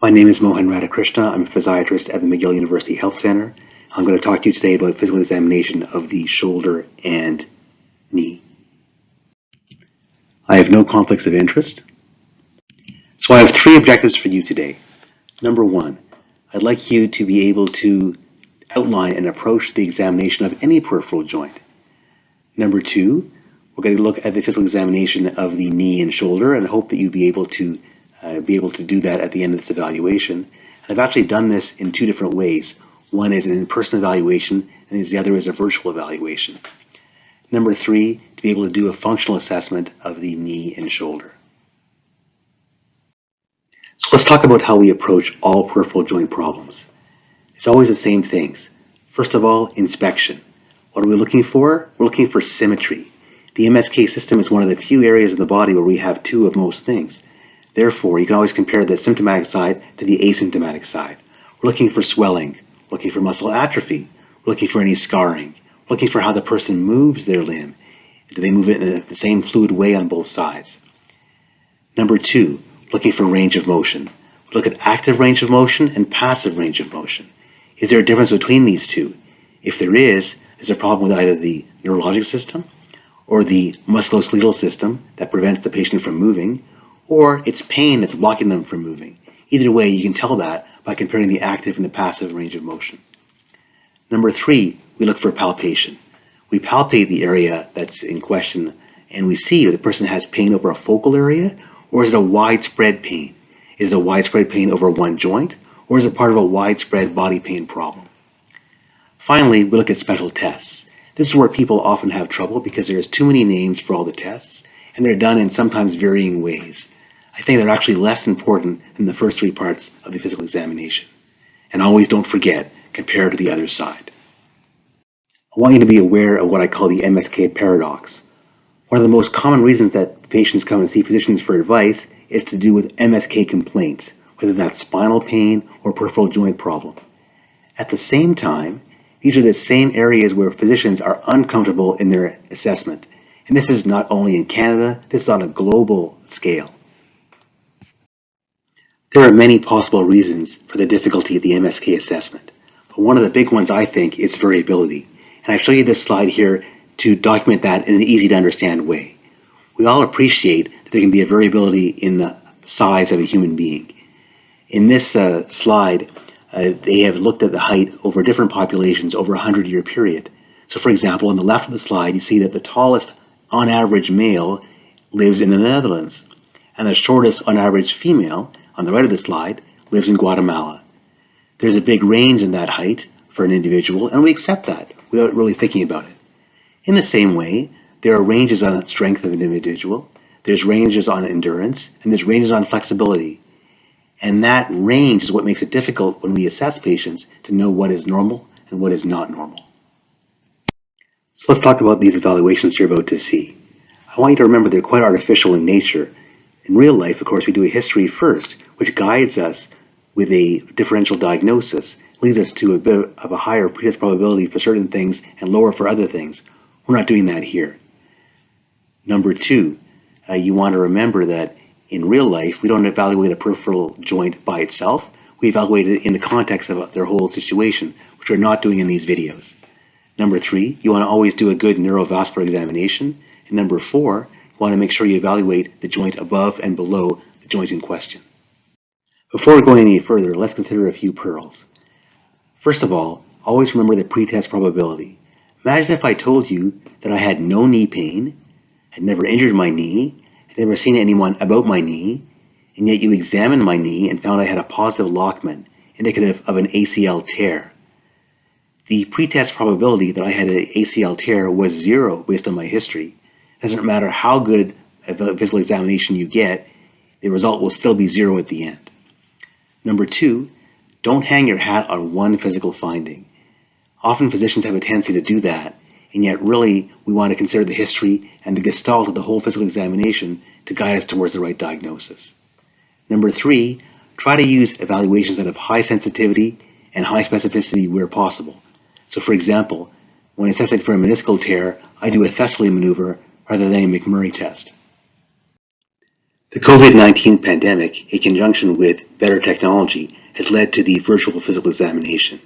My name is Mohan Radhakrishna. I'm a physiatrist at the McGill University Health Center. I'm going to talk to you today about physical examination of the shoulder and knee. I have no conflicts of interest. So I have three objectives for you today. Number one, I'd like you to be able to outline and approach the examination of any peripheral joint. Number two, we're going to look at the physical examination of the knee and shoulder and hope that you'll be able to do that at the end of this evaluation. And I've actually done this in two different ways. One is an in-person evaluation, and the other is a virtual evaluation. Number three, to be able to do a functional assessment of the knee and shoulder. So let's talk about how we approach all peripheral joint problems. It's always the same things. First of all, inspection. What are we looking for? We're looking for symmetry. The MSK system is one of the few areas of the body where we have two of most things. Therefore, you can always compare the symptomatic side to the asymptomatic side. We're looking for swelling, looking for muscle atrophy, we're looking for any scarring, we're looking for how the person moves their limb. Do they move it in the same fluid way on both sides? Number two, looking for range of motion. We look at active range of motion and passive range of motion. Is there a difference between these two? If there is, there's a problem with either the neurologic system or the musculoskeletal system that prevents the patient from moving, or it's pain that's blocking them from moving. Either way, you can tell that by comparing the active and the passive range of motion. Number three, we look for palpation. We palpate the area that's in question and we see if the person has pain over a focal area, or is it a widespread pain? Is it a widespread pain over one joint, or is it part of a widespread body pain problem? Finally, we look at special tests. This is where people often have trouble because there's too many names for all the tests, and they're done in sometimes varying ways. I think they're actually less important than the first three parts of the physical examination. And always don't forget, compare to the other side. I want you to be aware of what I call the MSK paradox. One of the most common reasons that patients come and see physicians for advice is to do with MSK complaints, whether that's spinal pain or peripheral joint problem. At the same time, these are the same areas where physicians are uncomfortable in their assessment. And this is not only in Canada, this is on a global scale. There are many possible reasons for the difficulty of the MSK assessment, but one of the big ones I think is variability. And I show you this slide here to document that in an easy to understand way. We all appreciate that there can be a variability in the size of a human being. In this slide, they have looked at the height over different populations over a 100-year period. So for example, on the left of the slide, you see that the tallest on average male lives in the Netherlands, and the shortest on average female on the right of the slide lives in Guatemala. There's a big range in that height for an individual, and we accept that without really thinking about it. In the same way, there are ranges on strength of an individual, there's ranges on endurance, and there's ranges on flexibility. And that range is what makes it difficult when we assess patients to know what is normal and what is not normal. So let's talk about these evaluations you're about to see. I want you to remember they're quite artificial in nature. In real life, of course, we do a history first, which guides us with a differential diagnosis, leads us to a bit of a higher pretest probability for certain things and lower for other things. We're not doing that here. Number two, you want to remember that in real life, we don't evaluate a peripheral joint by itself. We evaluate it in the context of their whole situation, which we're not doing in these videos. Number three, you want to always do a good neurovascular examination. And number four, you want to make sure you evaluate the joint above and below the joint in question. Before going any further, let's consider a few pearls. First of all, always remember the pretest probability. Imagine if I told you that I had no knee pain, had never injured my knee, had never seen anyone about my knee, and yet you examined my knee and found I had a positive Lockman, indicative of an ACL tear. The pretest probability that I had an ACL tear was 0 based on my history. It doesn't matter how good a physical examination you get, the result will still be 0 at the end. Number two, don't hang your hat on one physical finding. Often physicians have a tendency to do that, and yet really we want to consider the history and the gestalt of the whole physical examination to guide us towards the right diagnosis. Number three, try to use evaluations that have high sensitivity and high specificity where possible. So for example, when assessing for a meniscal tear, I do a Thessaly maneuver rather than a McMurray test. The COVID-19 pandemic, in conjunction with better technology, has led to the virtual physical examination.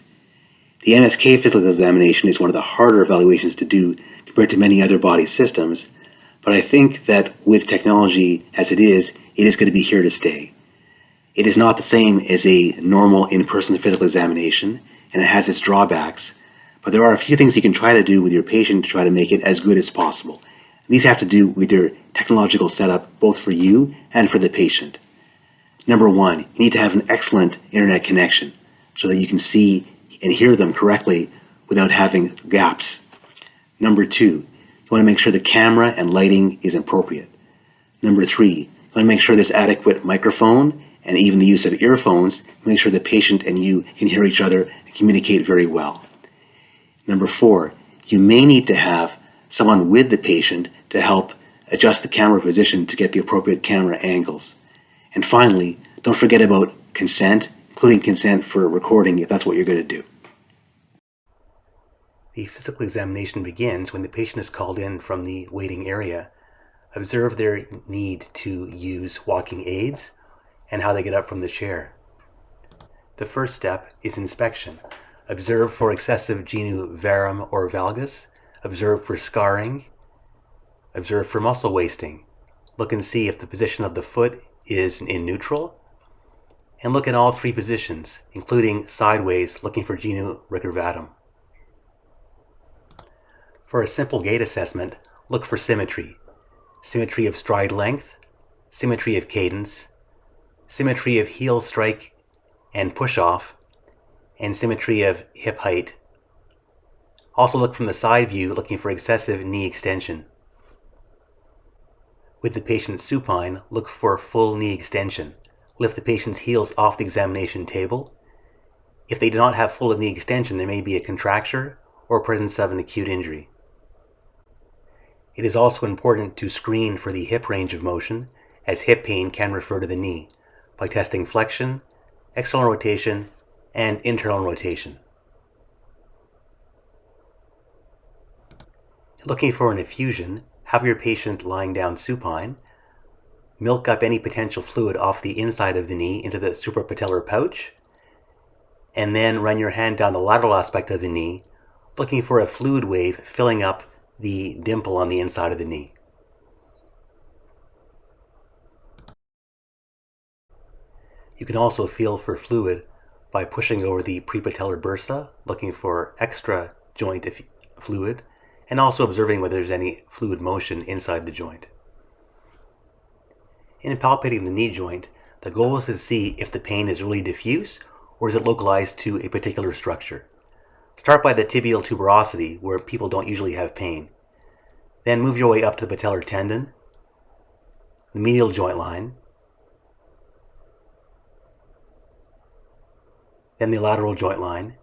The MSK physical examination is one of the harder evaluations to do compared to many other body systems, but I think that with technology as it is going to be here to stay. It is not the same as a normal in-person physical examination, and it has its drawbacks, but there are a few things you can try to do with your patient to try to make it as good as possible. These have to do with your technological setup, both for you and for the patient. Number one, you need to have an excellent internet connection so that you can see and hear them correctly without having gaps. Number two, you want to make sure the camera and lighting is appropriate. Number three, you want to make sure there's adequate microphone and even the use of earphones to make sure the patient and you can hear each other and communicate very well. Number four, you may need to have someone with the patient to help adjust the camera position to get the appropriate camera angles. And finally, don't forget about consent, including consent for recording if that's what you're going to do. The physical examination begins when the patient is called in from the waiting area. Observe their need to use walking aids and how they get up from the chair. The first step is inspection. Observe for excessive genu varum or valgus. Observe for scarring. Observe for muscle wasting. Look and see if the position of the foot is in neutral. And look at all three positions, including sideways, looking for genu recurvatum. For a simple gait assessment, look for symmetry. Symmetry of stride length, symmetry of cadence, symmetry of heel strike and push-off, and symmetry of hip height. Also look from the side view, looking for excessive knee extension. With the patient supine, look for full knee extension. Lift the patient's heels off the examination table. If they do not have full knee extension, there may be a contracture or presence of an acute injury. It is also important to screen for the hip range of motion, as hip pain can refer to the knee, by testing flexion, external rotation, and internal rotation. Looking for an effusion, have your patient lying down supine. Milk up any potential fluid off the inside of the knee into the suprapatellar pouch, and then run your hand down the lateral aspect of the knee, looking for a fluid wave filling up the dimple on the inside of the knee. You can also feel for fluid by pushing over the prepatellar bursa, looking for extra joint fluid, and also observing whether there's any fluid motion inside the joint. In palpating the knee joint, the goal is to see if the pain is really diffuse or is it localized to a particular structure. Start by the tibial tuberosity, where people don't usually have pain. Then move your way up to the patellar tendon, the medial joint line, then the lateral joint line,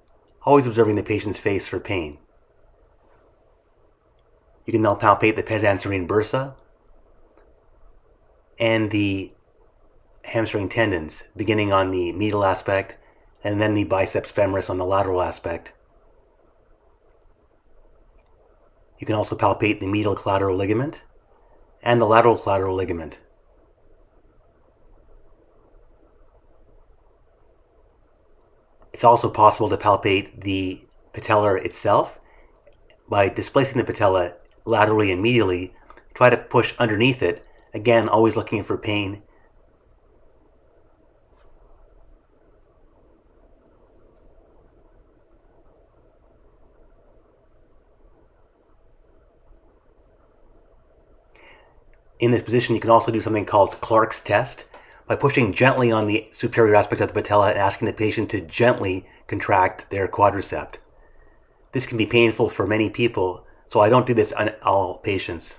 always observing the patient's face for pain. You can now palpate the pes anserine bursa and the hamstring tendons, beginning on the medial aspect and then the biceps femoris on the lateral aspect. You can also palpate the medial collateral ligament and the lateral collateral ligament. It's also possible to palpate the patella itself by displacing the patella laterally and medially. Try to push underneath it, again always looking for pain. In this position, you can also do something called Clark's test by pushing gently on the superior aspect of the patella and asking the patient to gently contract their quadriceps. This can be painful for many people, so I don't do this on all patients.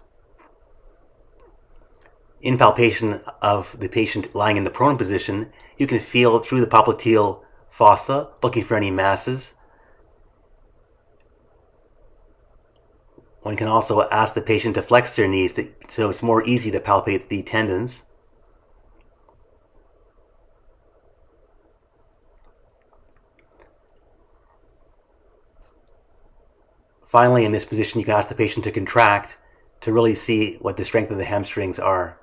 In palpation of the patient lying in the prone position, you can feel through the popliteal fossa, looking for any masses. One can also ask the patient to flex their knees so it's more easy to palpate the tendons. Finally, in this position, you can ask the patient to contract to really see what the strength of the hamstrings are.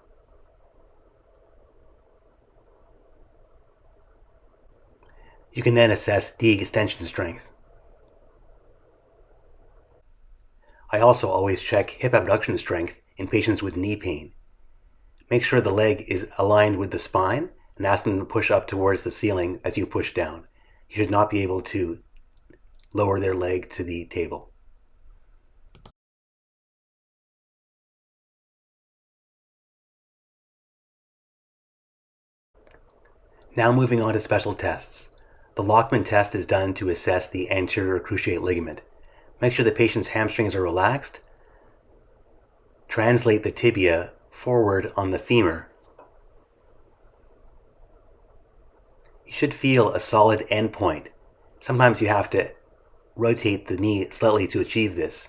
You can then assess knee extension strength. I also always check hip abduction strength in patients with knee pain. Make sure the leg is aligned with the spine and ask them to push up towards the ceiling as you push down. You should not be able to lower their leg to the table. Now moving on to special tests. The Lockman test is done to assess the anterior cruciate ligament. Make sure the patient's hamstrings are relaxed. Translate the tibia forward on the femur. You should feel a solid end point. Sometimes you have to rotate the knee slightly to achieve this.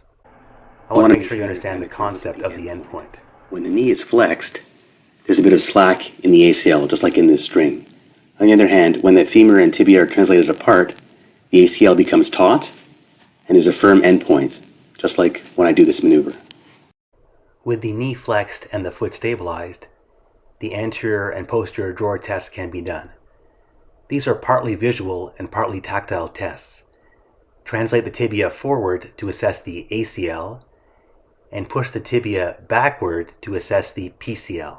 I want to make sure you understand the concept of the end point. When the knee is flexed, there's a bit of slack in the ACL, just like in this string. On the other hand, when the femur and tibia are translated apart, the ACL becomes taut, and there's a firm endpoint, just like when I do this maneuver. With the knee flexed and the foot stabilized, the anterior and posterior drawer tests can be done. These are partly visual and partly tactile tests. Translate the tibia forward to assess the ACL, and push the tibia backward to assess the PCL.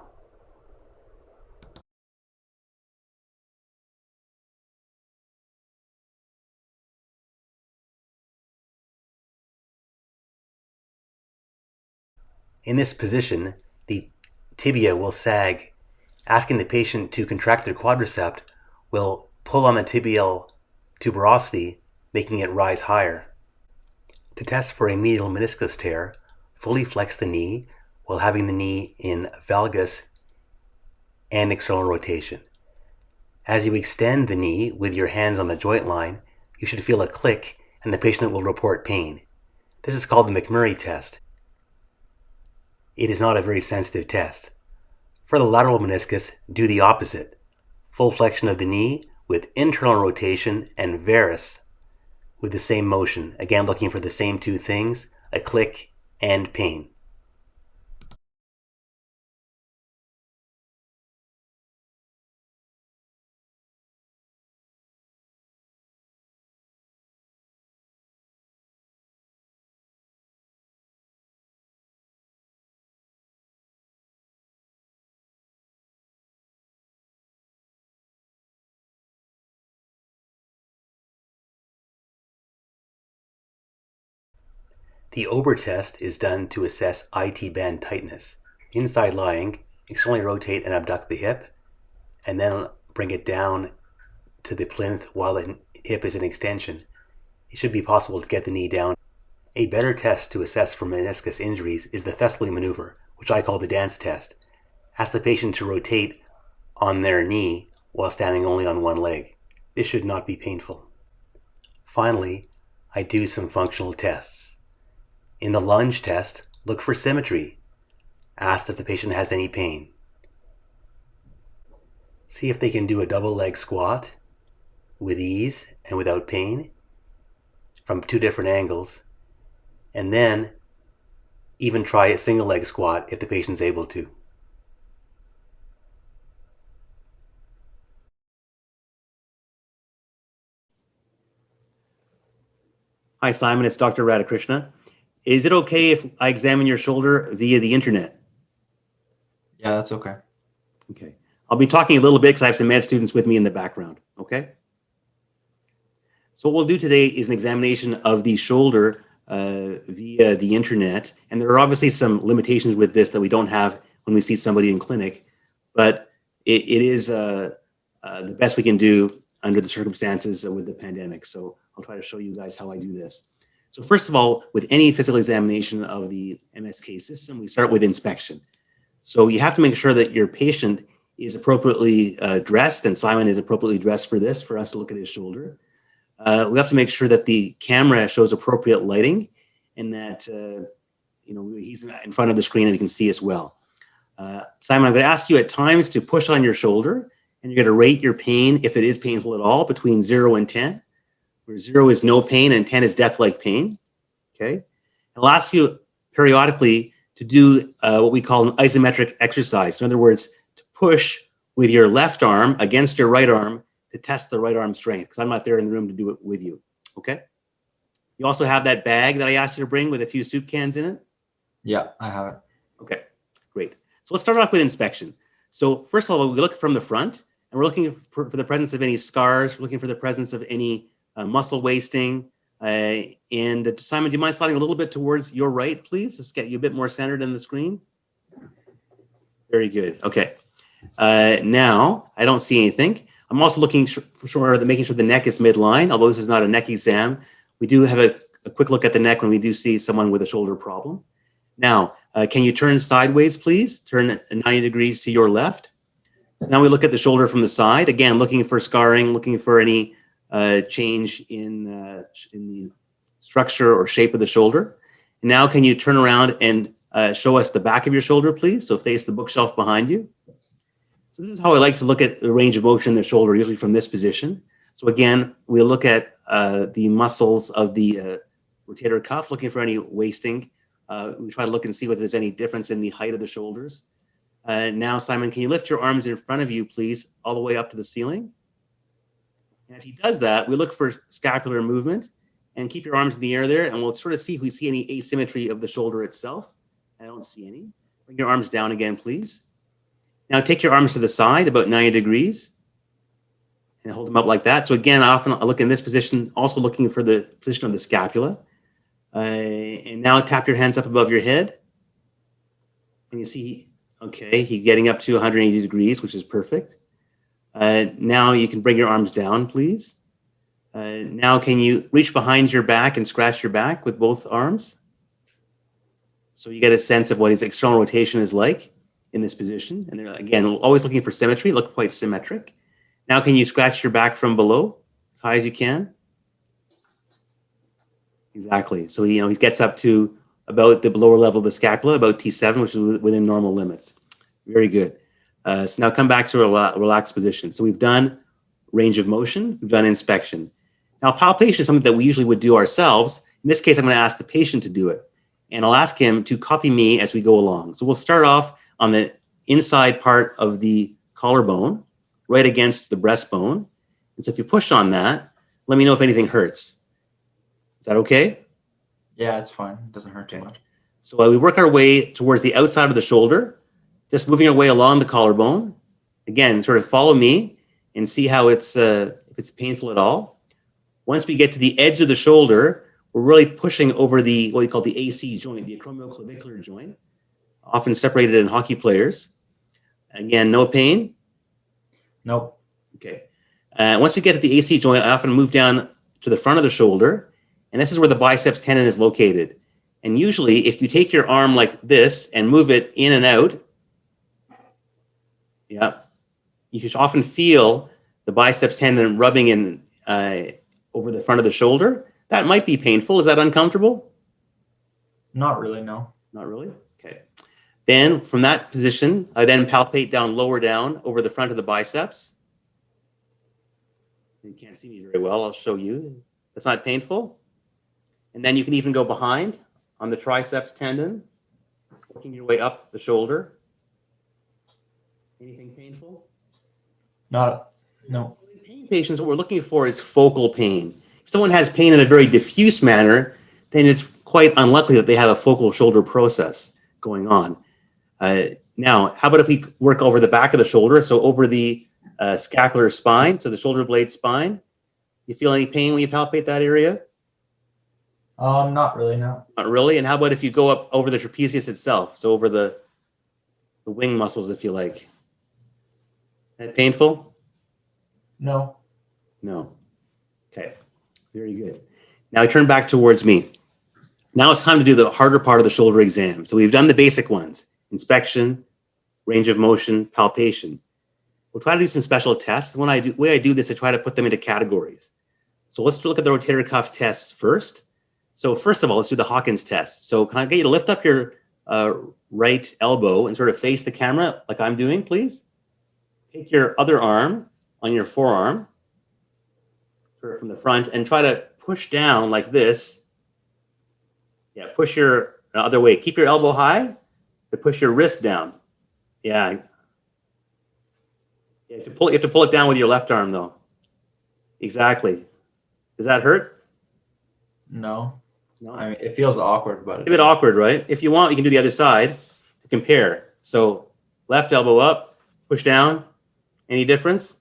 In this position, the tibia will sag. Asking the patient to contract their quadricep will pull on the tibial tuberosity, making it rise higher. To test for a medial meniscus tear, fully flex the knee while having the knee in valgus and external rotation. As you extend the knee with your hands on the joint line, you should feel a click and the patient will report pain. This is called the McMurray test. It is not a very sensitive test. For the lateral meniscus, do the opposite. Full flexion of the knee with internal rotation and varus with the same motion. Again, looking for the same two things, a click and pain. The Ober test is done to assess IT band tightness. Inside lying, externally rotate and abduct the hip, and then bring it down to the plinth while the hip is in extension. It should be possible to get the knee down. A better test to assess for meniscus injuries is the Thessaly maneuver, which I call the dance test. Ask the patient to rotate on their knee while standing only on one leg. This should not be painful. Finally, I do some functional tests. In the lunge test, look for symmetry. Ask if the patient has any pain. See if they can do a double leg squat with ease and without pain from two different angles, and then even try a single leg squat if the patient's able to. Hi Simon, it's Dr. Radhakrishna. Is it okay if I examine your shoulder via the internet? Yeah, that's okay. Okay. I'll be talking a little bit because I have some med students with me in the background, okay? So what we'll do today is an examination of the shoulder via the internet. And there are obviously some limitations with this that we don't have when we see somebody in clinic, but it is the best we can do under the circumstances with the pandemic. So I'll try to show you guys how I do this. So first of all, with any physical examination of the MSK system, we start with inspection. So you have to make sure that your patient is appropriately dressed, and Simon is appropriately dressed for this, for us to look at his shoulder. We have to make sure that the camera shows appropriate lighting and that he's in front of the screen and he can see us well. Simon, I'm going to ask you at times to push on your shoulder, and you're going to rate your pain, if it is painful at all, between 0 and 10, where 0 is no pain and 10 is death-like pain. Okay. I'll ask you periodically to do what we call an isometric exercise. In other words, to push with your left arm against your right arm to test the right arm strength because I'm not there in the room to do it with you. Okay. You also have that bag that I asked you to bring with a few soup cans in it. Yeah, I have it. Okay, great. So let's start off with inspection. So first of all, we look from the front, and we're looking for the presence of any scars. We're looking for the presence of any muscle wasting. And Simon, do you mind sliding a little bit towards your right, please? Just get you a bit more centered in the screen. Very good. Okay. Now, I don't see anything. I'm also looking making sure the neck is midline, although this is not a neck exam. We do have a quick look at the neck when we do see someone with a shoulder problem. Now, can you turn sideways, please? Turn 90 degrees to your left. So now we look at the shoulder from the side. Again, looking for scarring, looking for any change in the structure or shape of the shoulder. Now, can you turn around and show us the back of your shoulder, please? So face the bookshelf behind you. So this is how I like to look at the range of motion in the shoulder, usually from this position. So again, we look at the muscles of the rotator cuff, looking for any wasting. We try to look and see whether there's any difference in the height of the shoulders. Now, Simon, can you lift your arms in front of you, please, all the way up to the ceiling? And as he does that, we look for scapular movement and keep your arms in the air there, and we'll sort of see if we see any asymmetry of the shoulder itself. I don't see any. Bring your arms down again, please. Now take your arms to the side, about 90 degrees, and hold them up like that. So again, I look in this position, also looking for the position of the scapula. And now tap your hands up above your head. And you see, okay, he's getting up to 180 degrees, which is perfect. Now you can bring your arms down, please. Now can you reach behind your back and scratch your back with both arms? So you get a sense of what his external rotation is like in this position. And again, always looking for symmetry, look quite symmetric. Now can you scratch your back from below as high as you can? Exactly. So he gets up to about the lower level of the scapula, about T7, which is within normal limits. Very good. So now come back to a relaxed position. So we've done range of motion, we've done inspection. Now palpation is something that we usually would do ourselves. In this case, I'm going to ask the patient to do it. And I'll ask him to copy me as we go along. So we'll start off on the inside part of the collarbone, right against the breastbone. And so if you push on that, let me know if anything hurts. Is that okay? Yeah, it's fine. It doesn't hurt too much. So we work our way towards the outside of the shoulder, just moving our way along the collarbone. Again, sort of follow me and see how if it's painful at all. Once we get to the edge of the shoulder, we're really pushing over what we call the AC joint, the acromioclavicular joint, often separated in hockey players. Again, no pain? Nope. Okay. Once we get to the AC joint, I often move down to the front of the shoulder, and this is where the biceps tendon is located. And usually, if you take your arm like this and move it in and out, yeah, you should often feel the biceps tendon rubbing in over the front of the shoulder. That might be painful. Is that uncomfortable? Not really, no. Not really? Okay. Then from that position, I then palpate down, lower down over the front of the biceps. You can't see me very well. I'll show you. That's not painful. And then you can even go behind on the triceps tendon, working your way up the shoulder. Anything painful? No. Pain patients, what we're looking for is focal pain. If someone has pain in a very diffuse manner, then it's quite unlikely that they have a focal shoulder process going on. Now, how about if we work over the back of the shoulder, so over the scapular spine, so the shoulder blade spine? You feel any pain when you palpate that area? Not really, no. Not really. And how about if you go up over the trapezius itself, so over the wing muscles, if you like? Is that painful? No. No. Okay. Very good. Now turn back towards me. Now it's time to do the harder part of the shoulder exam. So we've done the basic ones: inspection, range of motion, palpation. We'll try to do some special tests. The way I do this, I try to put them into categories. So let's look at the rotator cuff tests first. So first of all, let's do the Hawkins test. So can I get you to lift up your right elbow and sort of face the camera like I'm doing, please? Take your other arm on your forearm, sort of from the front, and try to push down like this. Yeah, push your other way. Keep your elbow high, but push your wrist down. Yeah. You have to pull it down with your left arm, though. Exactly. Does that hurt? No. No. I mean, it feels awkward, but It's a bit awkward, right? If you want, you can do the other side to compare. So left elbow up, push down. Any difference?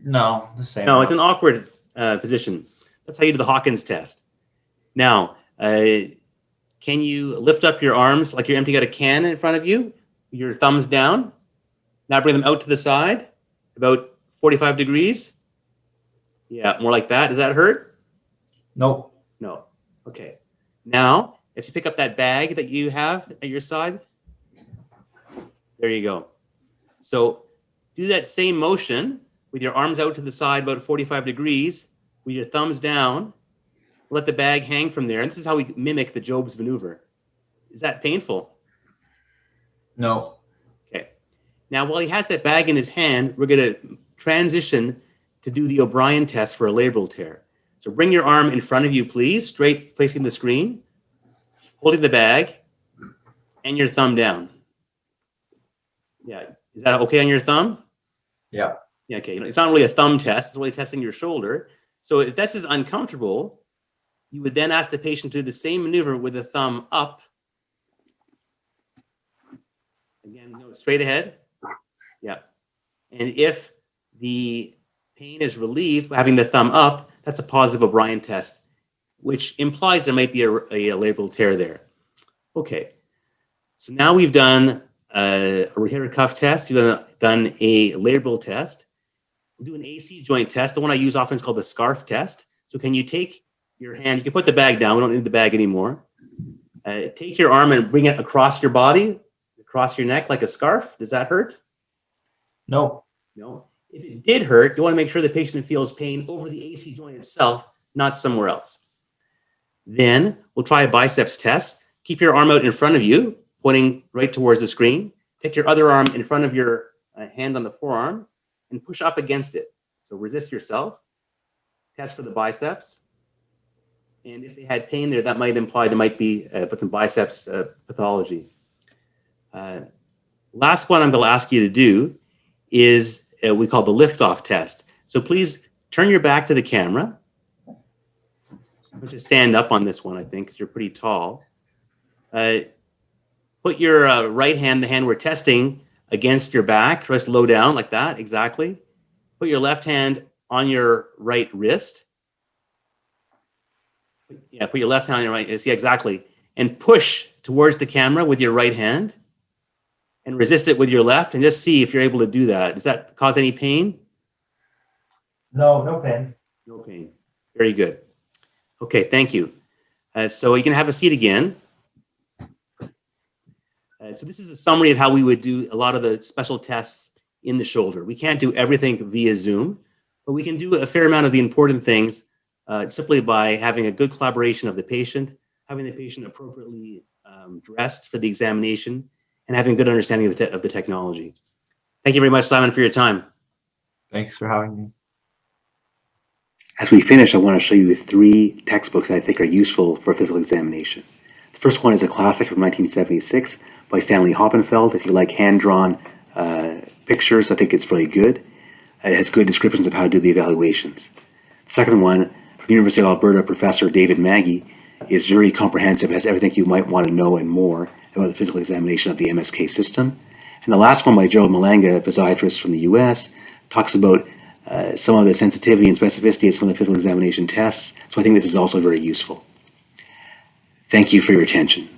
No, the same. No, it's an awkward position. That's how you do the Hawkins test. Now, can you lift up your arms like you're emptying out a can in front of you? Your thumbs down. Now bring them out to the side, about 45 degrees. Yeah, more like that. Does that hurt? Nope. No. Okay. Now, if you pick up that bag that you have at your side, there you go. So do that same motion with your arms out to the side about 45 degrees, with your thumbs down. Let the bag hang from there. And this is how we mimic the Job's maneuver. Is that painful? No. Okay. Now, while he has that bag in his hand, we're going to transition to do the O'Brien test for a labral tear. So bring your arm in front of you, please, straight facing the screen, holding the bag, and your thumb down. Yeah. Is that okay on your thumb? Yeah. Yeah, okay. It's not really a thumb test. It's really testing your shoulder. So if this is uncomfortable, you would then ask the patient to do the same maneuver with the thumb up. Again, straight ahead. Yeah. And if the pain is relieved by having the thumb up, that's a positive O'Brien test, which implies there might be a labral tear there. Okay. So now we've done a rotator cuff test. We've done a labral test. We'll do an AC joint test. The one I use often is called the scarf test. So can you take your hand, you can put the bag down. We don't need the bag anymore. Take your arm and bring it across your body, across your neck like a scarf. Does that hurt? Nope. No. If it did hurt, you want to make sure the patient feels pain over the AC joint itself, not somewhere else. Then we'll try a biceps test. Keep your arm out in front of you, pointing right towards the screen. Take your other arm in front of your hand on the forearm and push up against it. So resist yourself. Test for the biceps. And if they had pain there, that might imply there might be biceps pathology. Last one I'm going to ask you to do is we call the liftoff test. So please turn your back to the camera. Just stand up on this one, I think, because you're pretty tall. Put your right hand, the hand we're testing, against your back. Press low down like that, exactly. Put your left hand on your right wrist. Yeah, put your left hand on your right wrist. Yeah, exactly. And push towards the camera with your right hand. And resist it with your left. And just see if you're able to do that. Does that cause any pain? No, no pain. No pain. Very good. Okay, thank you. So you can have a seat again. So this is a summary of how we would do a lot of the special tests in the shoulder. We can't do everything via Zoom, but we can do a fair amount of the important things simply by having a good collaboration of the patient, having the patient appropriately dressed for the examination, and having a good understanding of the technology. Thank you very much, Simon, for your time. Thanks for having me. As we finish, I want to show you 3 textbooks that I think are useful for physical examination. The first one is a classic from 1976 by Stanley Hoppenfeld. If you like hand-drawn pictures, I think it's really good. It has good descriptions of how to do the evaluations. The second one, from University of Alberta, Professor David Maggie, is very comprehensive, has everything you might want to know and more about the physical examination of the MSK system. And the last one by Gerald Malanga, a physiatrist from the US, talks about some of the sensitivity and specificity of some of the physical examination tests. So I think this is also very useful. Thank you for your attention.